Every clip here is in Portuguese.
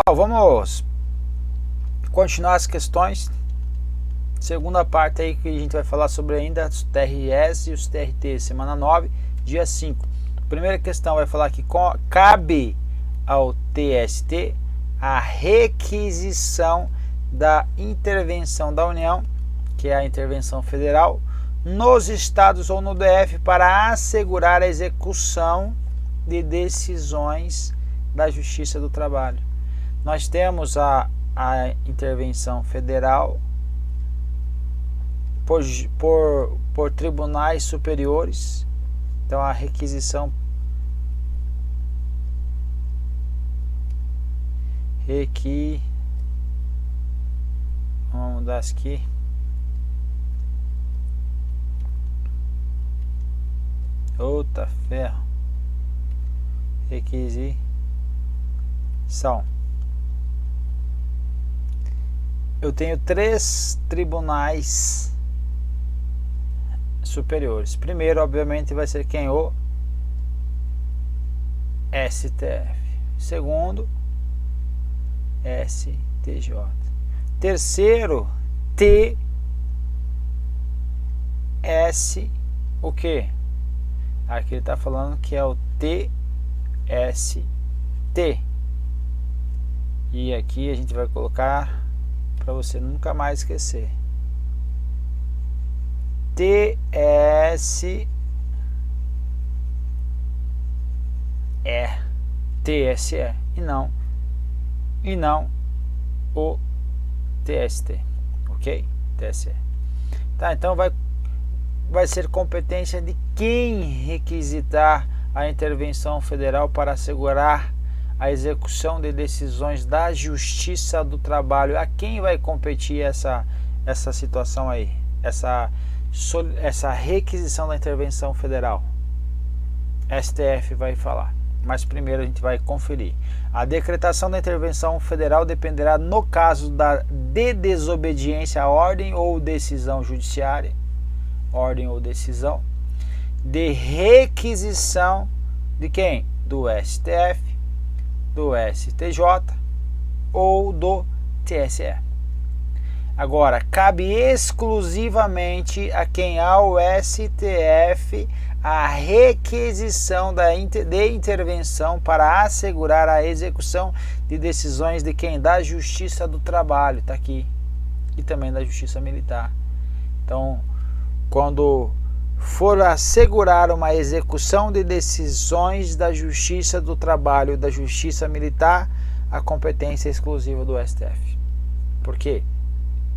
vamos continuar as questões. Segunda parte aí que a gente vai falar sobre ainda os TRS e os TRT, semana 9, dia 5. Primeira questão vai falar que cabe ao TST a requisição da intervenção da União, que é a intervenção federal, nos estados ou no DF para assegurar a execução de decisões da Justiça do Trabalho. Nós temos a intervenção federal por tribunais superiores. Então a requisição vamos mudar aqui. Outra ferro. Requisição. Eu tenho 3 tribunais superiores. Primeiro, obviamente, vai ser quem? O STF. Segundo, STJ. Terceiro, TS. O que? Aqui ele está falando que é o TST. E aqui a gente vai colocar para você nunca mais esquecer. TSE. TSE e não o TST, ok? TSE. Tá, então vai ser competência de quem requisitar a intervenção federal para assegurar a execução de decisões da Justiça do Trabalho. A quem vai competir essa situação aí? Essa requisição da intervenção federal? STF vai falar. Mas primeiro a gente vai conferir. A decretação da intervenção federal dependerá, no caso de desobediência à ordem ou decisão judiciária, ordem ou decisão, de requisição de quem? Do STF, do STJ ou do TSE. Agora, cabe exclusivamente a quem? Ao STF a requisição de intervenção para assegurar a execução de decisões de quem? Da Justiça do Trabalho, está aqui, e também da Justiça Militar. Então, quando for assegurar uma execução de decisões da Justiça do Trabalho, da Justiça Militar, a competência é exclusiva do STF. Por quê?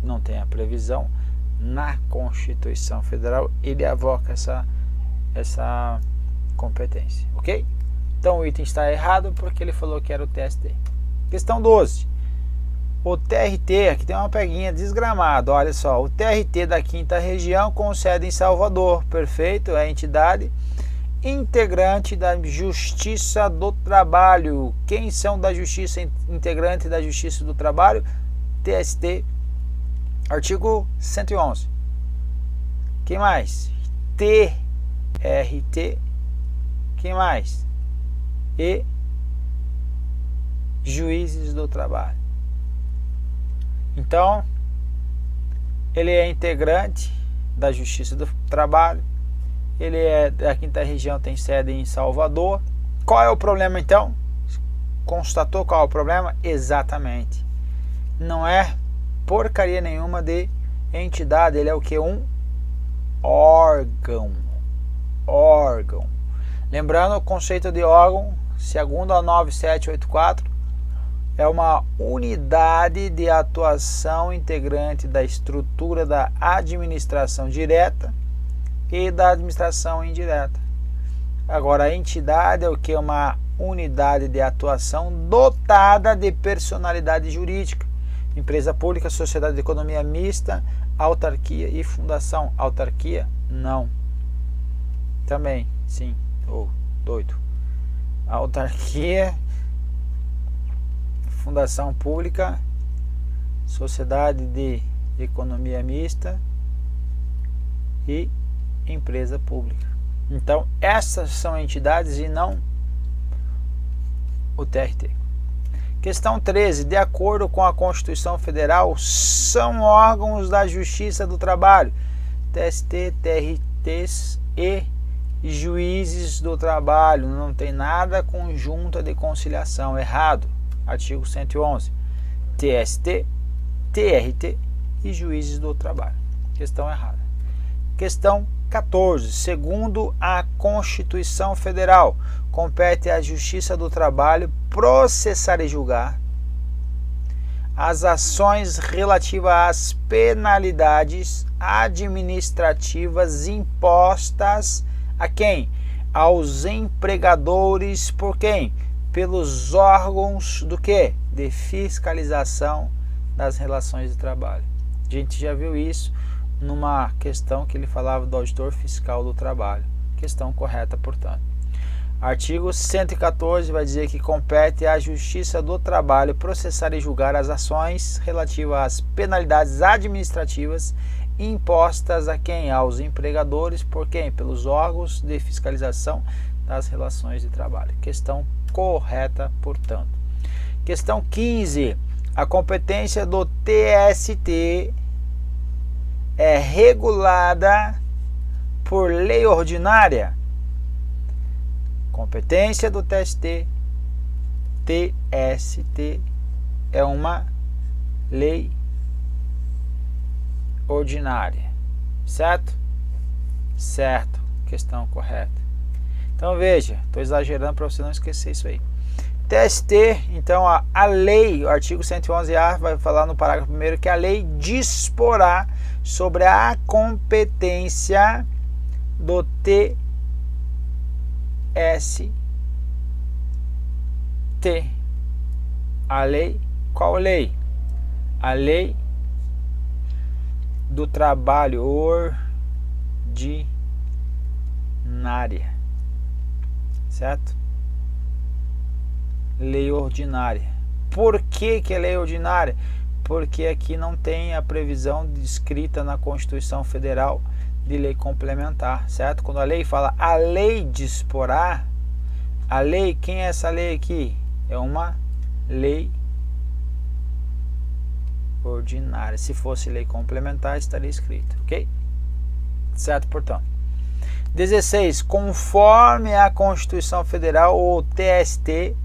Não tem a previsão na Constituição Federal, ele avoca essa competência, ok? Então o item está errado porque ele falou que era o TST. Questão 12. O TRT, aqui tem uma peguinha desgramado, olha só. O TRT da 5ª Região com sede em Salvador, perfeito, é a entidade integrante da Justiça do Trabalho. Quem são da Justiça integrante da Justiça do Trabalho? TST, artigo 111. Quem mais? TRT. Quem mais? E juízes do trabalho. Então, ele é integrante da Justiça do Trabalho. Ele é da 5ª Região, tem sede em Salvador. Qual é o problema então? Constatou qual é o problema? Exatamente. Não é porcaria nenhuma de entidade. Ele é o que? Um órgão. Lembrando o conceito de órgão, segundo a 9784, é uma unidade de atuação integrante da estrutura da administração direta e da administração indireta. Agora, a entidade é o que? Uma unidade de atuação dotada de personalidade jurídica. Empresa pública, sociedade de economia mista, autarquia e fundação. Autarquia? Não. Também, sim. Doido. Autarquia, fundação pública, sociedade de economia mista e empresa pública. Então, essas são entidades e não o TRT. Questão 13. De acordo com a Constituição Federal, são órgãos da Justiça do Trabalho, TST, TRTs e juízes do trabalho. Não tem nada com junta de conciliação. Errado. Artigo 111. TST, TRT e juízes do trabalho. Questão errada. Questão 14. Segundo a Constituição Federal, compete à Justiça do Trabalho processar e julgar as ações relativas às penalidades administrativas impostas a quem? Aos empregadores por quem? Pelos órgãos do quê? De fiscalização das relações de trabalho. A gente já viu isso numa questão que ele falava do auditor fiscal do trabalho. Questão correta, portanto. Artigo 114 vai dizer que compete à Justiça do Trabalho processar e julgar as ações relativas às penalidades administrativas impostas a quem? Aos empregadores por quem? Pelos órgãos de fiscalização das relações de trabalho. Questão correta, portanto. Questão 15. A competência do TST é regulada por lei ordinária. Competência do TST é uma lei ordinária, certo? Certo, questão correta. Então veja, estou exagerando para você não esquecer isso aí. TST, então a lei, o artigo 111A vai falar no parágrafo 1º que a lei disporá sobre a competência do TST. A lei, qual lei? A lei do trabalho ordinária, certo? Lei ordinária. Por que é lei ordinária? Porque aqui não tem a previsão descrita na Constituição Federal de lei complementar, certo? Quando a lei fala a lei disporá, a lei, quem é essa lei aqui? É uma lei ordinária. Se fosse lei complementar, estaria escrito, ok? Certo, portanto. 16. Conforme a Constituição Federal, o TST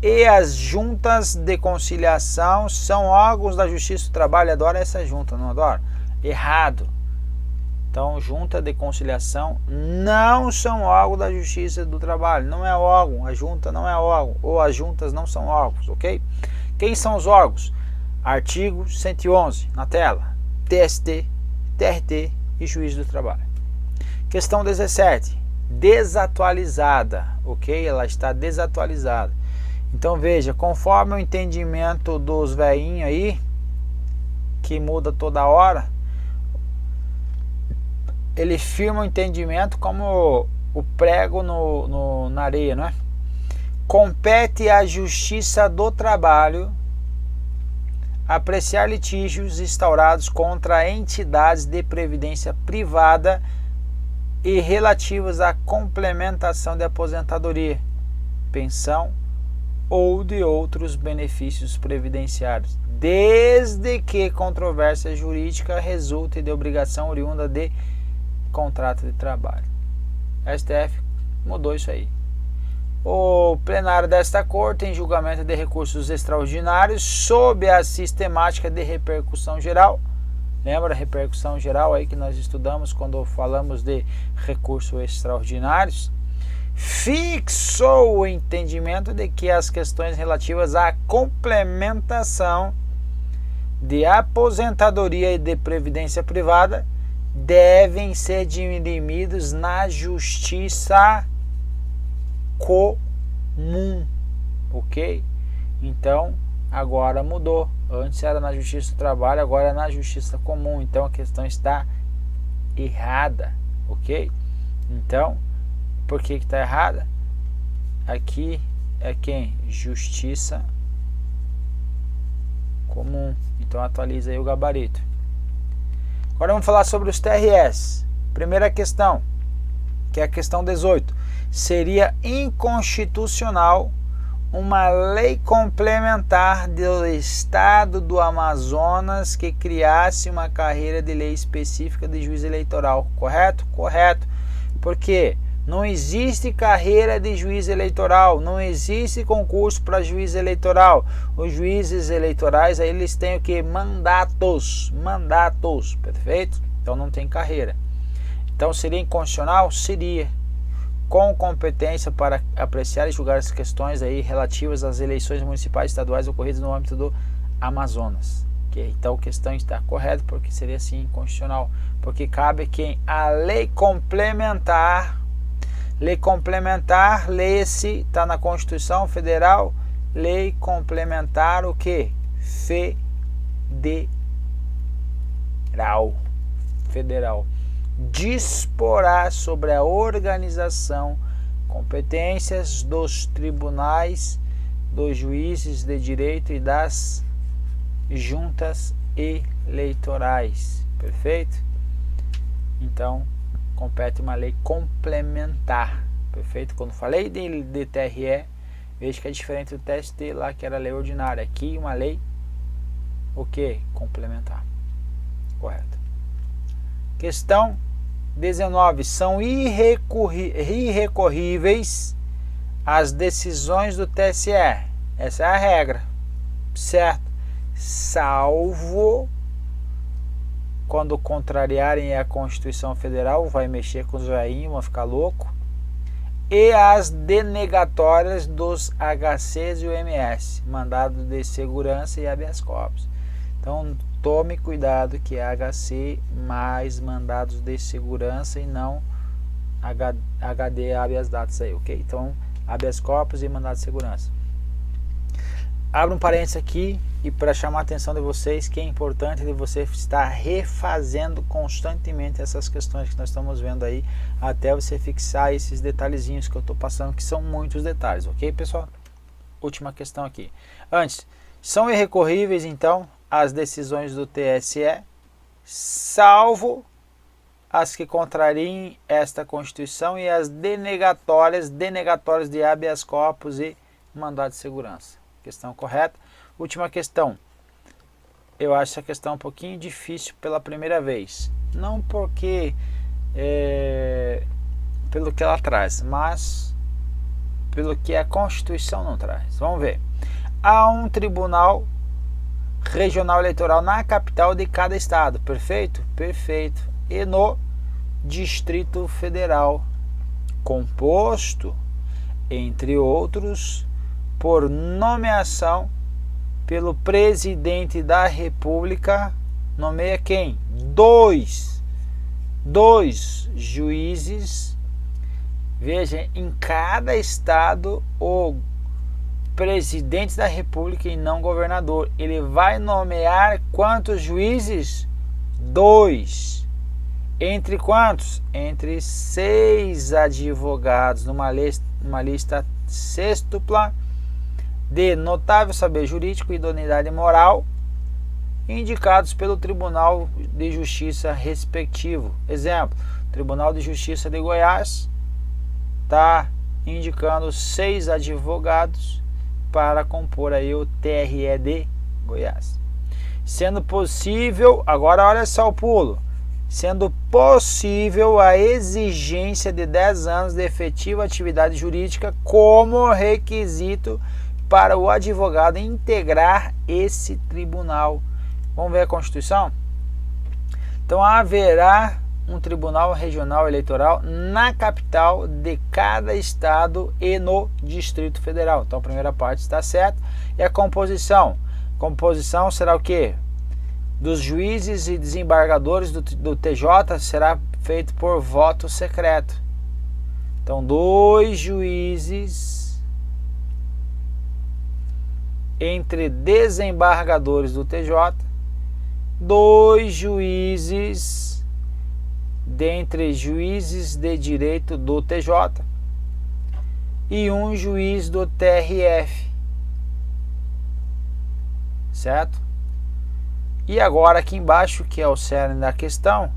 e as juntas de conciliação são órgãos da Justiça do Trabalho. Adora essa junta, não adora? Errado. Então, junta de conciliação não são órgãos da Justiça do Trabalho. Não é órgão, a junta não é órgão, ou as juntas não são órgãos, ok? Quem são os órgãos? Artigo 111, na tela. TST, TRT e Juiz do Trabalho. Questão 17. Desatualizada, ok? Ela está desatualizada. Então, veja, conforme o entendimento dos velhinhos aí, que muda toda hora, ele firma o entendimento como o prego na areia, não é? Compete à Justiça do Trabalho apreciar litígios instaurados contra entidades de previdência privada e relativos à complementação de aposentadoria, pensão ou de outros benefícios previdenciários, desde que controvérsia jurídica resulte de obrigação oriunda de contrato de trabalho. A STF mudou isso aí. O plenário desta Corte, em julgamento de recursos extraordinários, sob a sistemática de repercussão geral, lembra a repercussão geral aí que nós estudamos quando falamos de recursos extraordinários, fixou o entendimento de que as questões relativas à complementação de aposentadoria e de previdência privada devem ser dirimidos na justiça comum, ok? Então, agora mudou. Antes era na Justiça do Trabalho, agora é na Justiça Comum. Então, a questão está errada, ok? Então, por que está errada? Aqui é quem? Justiça Comum. Então, atualiza aí o gabarito. Agora vamos falar sobre os TRS. Primeira questão, que é a questão 18. Seria inconstitucional uma lei complementar do estado do Amazonas que criasse uma carreira de lei específica de juiz eleitoral, correto? Correto, porque não existe carreira de juiz eleitoral, não existe concurso para juiz eleitoral. Os juízes eleitorais, aí eles têm o que? Mandatos, perfeito? Então não tem carreira. Então seria inconstitucional? Seria. Com competência para apreciar e julgar as questões aí relativas às eleições municipais e estaduais ocorridas no âmbito do Amazonas. Okay? Então a questão está correta, porque seria assim inconstitucional, porque cabe quem? A lei complementar. Lei complementar, lê-se, está na Constituição Federal, lei complementar o que? Federal. Disporá sobre a organização, competências dos tribunais, dos juízes de direito e das juntas eleitorais. Perfeito? Então, compete uma lei complementar. Perfeito? Quando falei de TRE, veja que é diferente do TST lá, que era lei ordinária. Aqui, uma lei, o que? Complementar. Correto. Questão 19. São irrecorríveis as decisões do TSE. Essa é a regra, certo? Salvo quando contrariarem a Constituição Federal, vai mexer com os velhinhos, vão ficar louco. E as denegatórias dos HCs e UMS, mandado de segurança e habeas corpus. Então, tome cuidado que é HC mais mandados de segurança e não HD habeas datas aí, ok? Então, habeas corpus e mandado de segurança. Abro um parênteses aqui e para chamar a atenção de vocês que é importante de você estar refazendo constantemente essas questões que nós estamos vendo aí, até você fixar esses detalhezinhos que eu estou passando, que são muitos detalhes, ok, pessoal? Última questão aqui. Antes, são irrecorríveis então as decisões do TSE, salvo as que contrariem esta Constituição e as denegatórias de habeas corpus e mandado de segurança. Questão correta. Última questão. Eu acho essa questão um pouquinho difícil pela primeira vez. Não porque pelo que ela traz, mas pelo que a Constituição não traz. Vamos ver. Há um tribunal regional eleitoral na capital de cada estado. Perfeito? Perfeito. E no Distrito Federal, composto, entre outros, por nomeação pelo presidente da República. Nomeia quem? Dois juízes. Veja, em cada estado o presidente da República e não governador. Ele vai nomear quantos juízes? 2. Entre quantos? Entre 6 advogados, numa lista sextupla de notável saber jurídico e idoneidade moral, indicados pelo Tribunal de Justiça respectivo. Exemplo, Tribunal de Justiça de Goiás está indicando 6 advogados para compor aí o TRE de Goiás. Sendo possível, agora olha só o pulo, sendo possível a exigência de 10 anos de efetiva atividade jurídica como requisito para o advogado integrar esse tribunal. Vamos ver a Constituição? Então haverá um tribunal regional eleitoral na capital de cada estado e no Distrito Federal. Então a primeira parte está certa. E a composição? Composição será o quê? Dos juízes e desembargadores do TJ será feito por voto secreto. Então 2 juízes entre desembargadores do TJ, 2 juízes dentre juízes de direito do TJ e 1 juiz do TRF, certo? E agora aqui embaixo, que é o cerne da questão,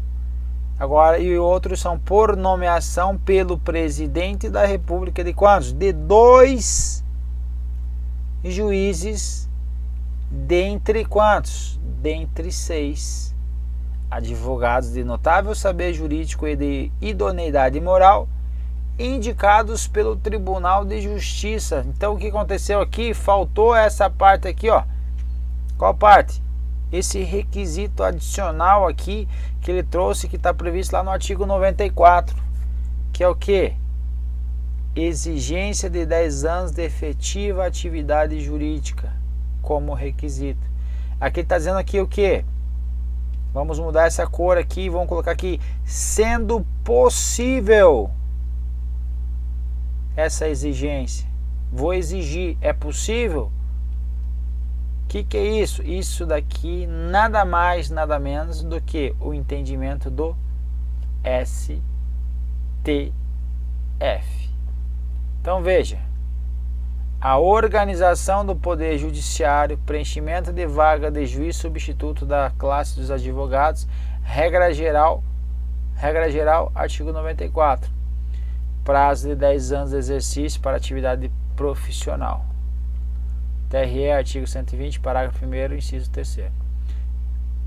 agora e outros são por nomeação pelo presidente da República de quantos? De 2 juízes dentre quantos? Dentre 6 advogados de notável saber jurídico e de idoneidade moral indicados pelo Tribunal de Justiça. Então o que aconteceu aqui? Faltou essa parte aqui, ó. Qual parte? Esse requisito adicional aqui que ele trouxe, que está previsto lá no artigo 94, que é o que? Exigência de 10 anos de efetiva atividade jurídica como requisito. Aqui está dizendo aqui o que? Vamos mudar essa cor aqui, vamos colocar aqui, sendo possível essa exigência. Vou exigir, é possível? O que é isso? Isso daqui nada mais, nada menos do que o entendimento do STF. Então veja, a organização do Poder Judiciário, preenchimento de vaga de juiz substituto da classe dos advogados, regra geral, artigo 94. Prazo de 10 anos de exercício para atividade profissional. TRE, artigo 120, parágrafo 1º, inciso 3º.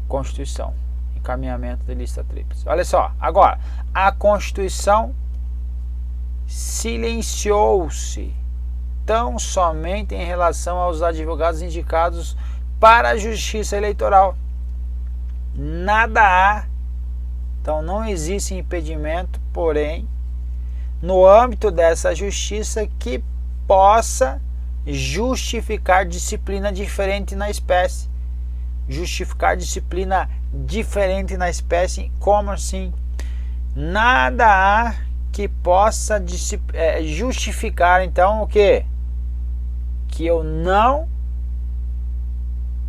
Constituição, encaminhamento de lista tríplice. Olha só, agora, a Constituição silenciou-se tão somente em relação aos advogados indicados para a Justiça Eleitoral. Nada há, então não existe impedimento, porém, no âmbito dessa justiça que possa justificar disciplina diferente na espécie. Justificar disciplina diferente na espécie, como assim? Nada há que possa justificar, então, o quê? Que eu não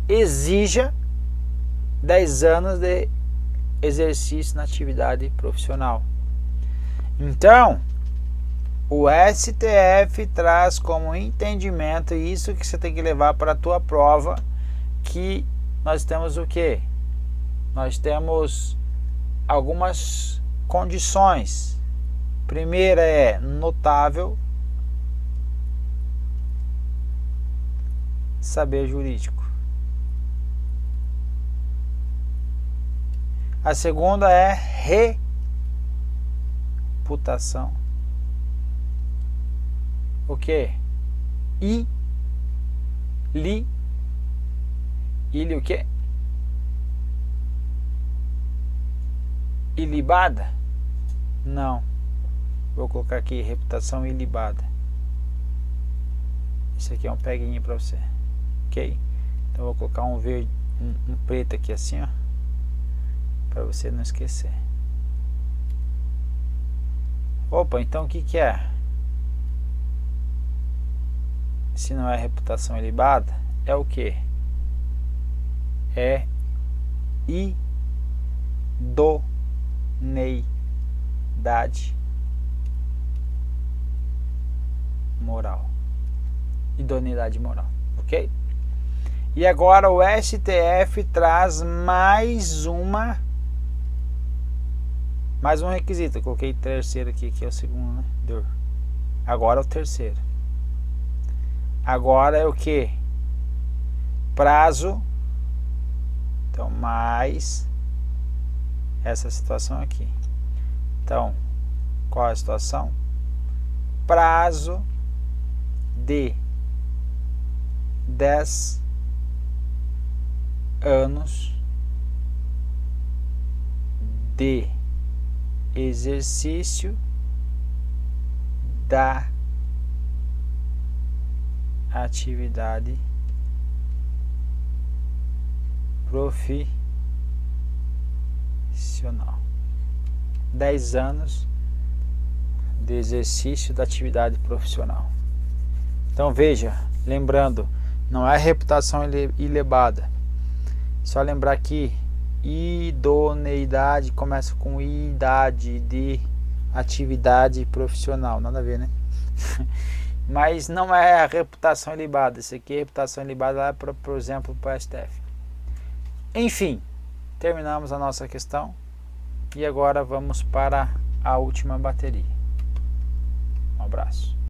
exija 10 anos de exercício na atividade profissional. Então, o STF traz como entendimento, isso que você tem que levar para a tua prova, que nós temos o quê? Nós temos algumas condições. Primeira é notável saber jurídico. A segunda é reputação. O que? O que? Ilibada? Não. Vou colocar aqui reputação ilibada. Isso aqui é um peguinho para você. Ok? Então vou colocar um verde, um preto aqui assim, ó, para você não esquecer. Opa, então o que é? Se não é reputação ilibada, é o que? É idoneidade moral. Idoneidade moral, ok? E agora o STF traz mais um requisito. Eu coloquei terceiro aqui, que é o segundo, né? Agora é o terceiro. Agora é o que? Prazo. Então, mais essa situação aqui. Então, qual é a situação? Prazo de 10 anos de exercício da atividade profissional. 10 anos de exercício da atividade profissional. Então veja, lembrando, não é reputação ilibada. Só lembrar que idoneidade começa com idade de atividade profissional, nada a ver, né? Mas não é a reputação ilibada. Isso aqui é reputação ilibada lá, por exemplo, para o STF. Enfim, terminamos a nossa questão e agora vamos para a última bateria. Um abraço.